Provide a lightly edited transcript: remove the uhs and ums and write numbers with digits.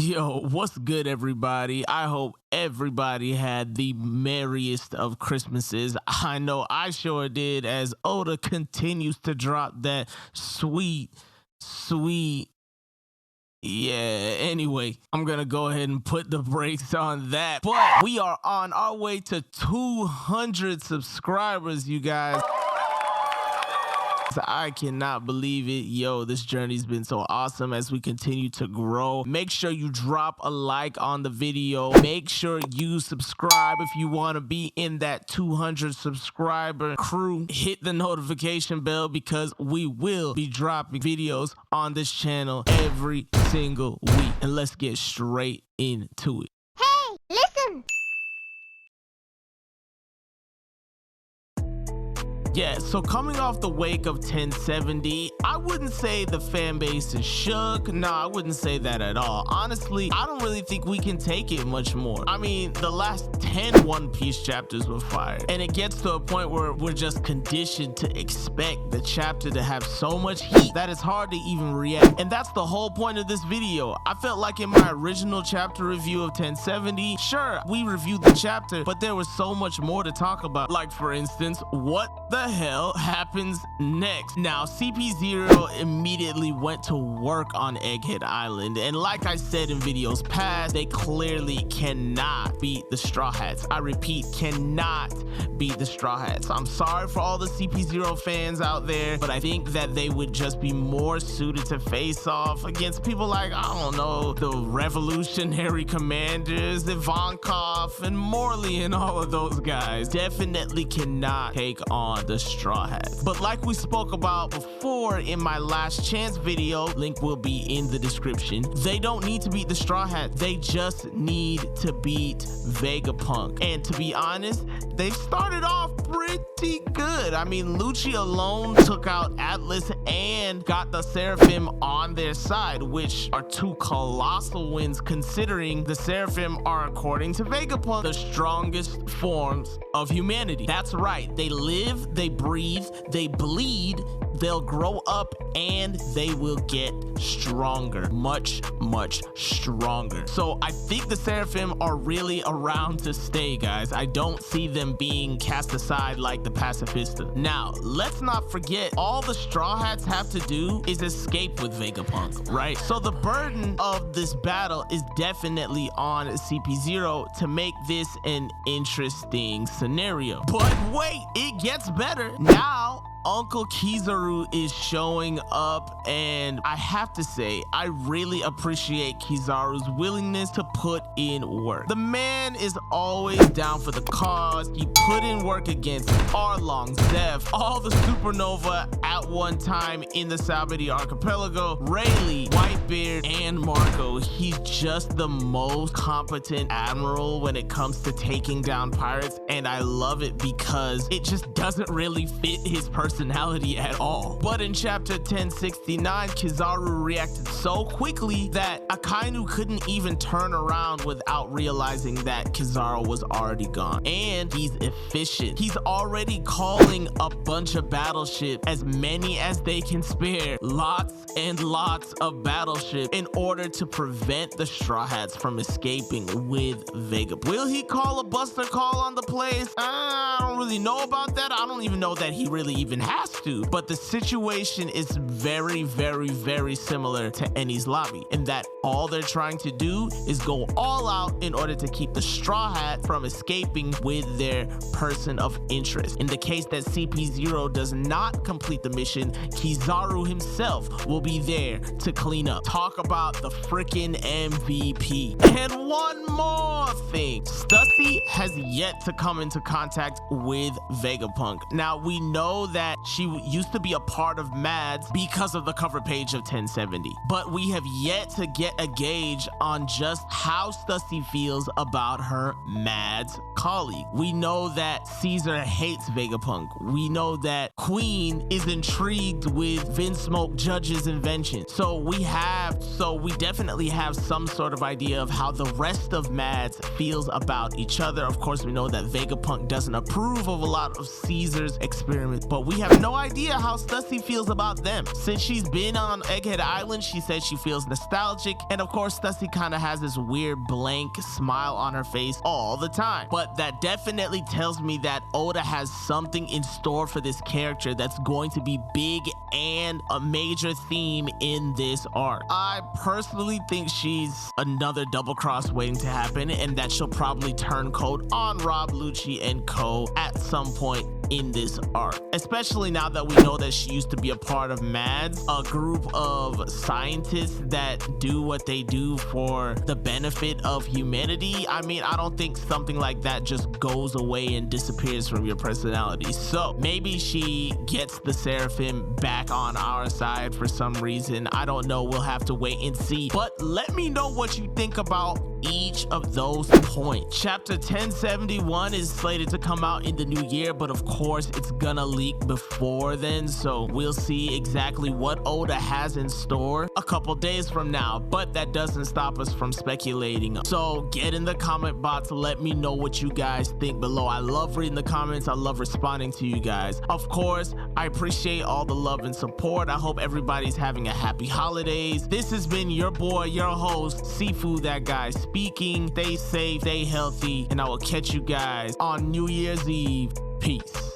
Yo, what's good, everybody? I hope everybody had the merriest of Christmases. I know I sure did, as Oda continues to drop that sweet. Yeah, anyway, I'm gonna go ahead and put the brakes on that. But we are on our way to 200 subscribers, you guys. I cannot believe it. Yo, this journey's been so awesome as we continue to grow. Make sure you drop a like on the video. Make sure you subscribe if you want to be in that 200 subscriber crew. Hit the notification bell because we will be dropping videos on this channel every single week. And let's get straight into it. Hey, listen! Yeah, so coming off the wake of 1070, I wouldn't say the fan base is shook. No, I wouldn't say that at all. Honestly, I don't really think we can take it much more. I mean, the last 10 One Piece chapters were fire, and it gets to a point where we're just conditioned to expect the chapter to have so much heat that it's hard to even react. And that's the whole point of this video. I felt like in my original chapter review of 1070, sure, we reviewed the chapter, but there was so much more to talk about. Like, for instance, what the hell happens next? Now, CP0 immediately went to work on Egghead Island, and like I said in videos past, they clearly cannot beat the Straw Hats. I repeat, cannot beat the Straw Hats. I'm sorry for all the CP0 fans out there, but I think that they would just be more suited to face off against people like, I don't know, the Revolutionary Commanders, Ivankov, and Morley, and all of those guys. Definitely cannot take on the Straw Hats. But like we spoke about before in my last chance video, link will be in the description, they don't need to beat the Straw Hats. They just need to beat Vegapunk. And to be honest, they've started off pretty good. I mean, Lucci alone took out Atlas and got the Seraphim on their side, which are two colossal wins considering the Seraphim are, according to Vegapunk, the strongest forms of humanity. That's right, they live, they breathe, they bleed, they'll grow up, and they will get stronger, much stronger. So I think the Seraphim are really around to stay, guys. I don't see them being cast aside like the Pacifista. Now, let's not forget, all the Straw Hats have to do is escape with Vegapunk, right? So the burden of this battle is definitely on CP0 to make this an interesting scenario. But wait, it gets better. Now, Uncle Kizaru is showing up, and I have to say, I really appreciate Kizaru's willingness to put in work. The man is always down for the cause. He put in work against Arlong, Zeph, all the Supernova at one time in the Sabaody Archipelago, Rayleigh, Whitebeard, and Marco. He's just the most competent admiral when it comes to taking down pirates, and I love it because it just doesn't really fit his personality at all. But in chapter 1069, Kizaru reacted so quickly that Akainu couldn't even turn around without realizing that Kizaru was already gone. And he's efficient. He's already calling a bunch of battleships, as many as they can spare. Lots and lots of battleships in order to prevent the Straw Hats from escaping with Vegapunk. Will he call a buster call on the place? I don't really know about that. I don't even know that he really even has to. But the situation is very similar to Enies Lobby, in that all they're trying to do is go all out in order to keep the Straw Hat from escaping with their person of interest. In the case that CP0 does not complete the mission, Kizaru himself will be there to clean up. Talk about the freaking MVP. And one more thing, Stussy has yet to come into contact with Vegapunk. Now, we know that she used to be a part of Mads because of the cover page of 1070, but we have yet to get a gauge on just how Stussy feels about her Mads colleague. We know that Caesar hates Vegapunk. We know that Queen is intrigued with Vinsmoke Judge's invention. So we definitely have some sort of idea of how the rest of Mads feels about each other. Of course, we know that Vegapunk doesn't approve of a lot of Caesar's experiments, but we we have no idea how Stussy feels about them. Since she's been on Egghead Island, she says she feels nostalgic, and of course Stussy kind of has this weird blank smile on her face all the time. But that definitely tells me that Oda has something in store for this character that's going to be big and a major theme in this arc. I personally think she's another double cross waiting to happen, and that she'll probably turn cold on Rob, Lucci, and co at some point in this arc, especially now that we know that she used to be a part of MADS, a group of scientists that do what they do for the benefit of humanity. I mean, I don't think something like that just goes away and disappears from your personality. So maybe she gets the Seraphim back on our side for some reason. I don't know, we'll have to wait and see. But let me know what you think about each of those points. Chapter 1071 is slated to come out in the new year, but of course it's gonna leak before then, so we'll see exactly what Oda has in store a couple days from now, but that doesn't stop us from speculating. So get in the comment box, let me know what you guys think below. I love reading the comments, I love responding to you guys. Of course, I appreciate all the love and support. I hope everybody's having a happy holidays. This has been your boy, your host, Seafood That Guy speaking. Stay safe, stay healthy, and I will catch you guys on New Year's Eve. Peace.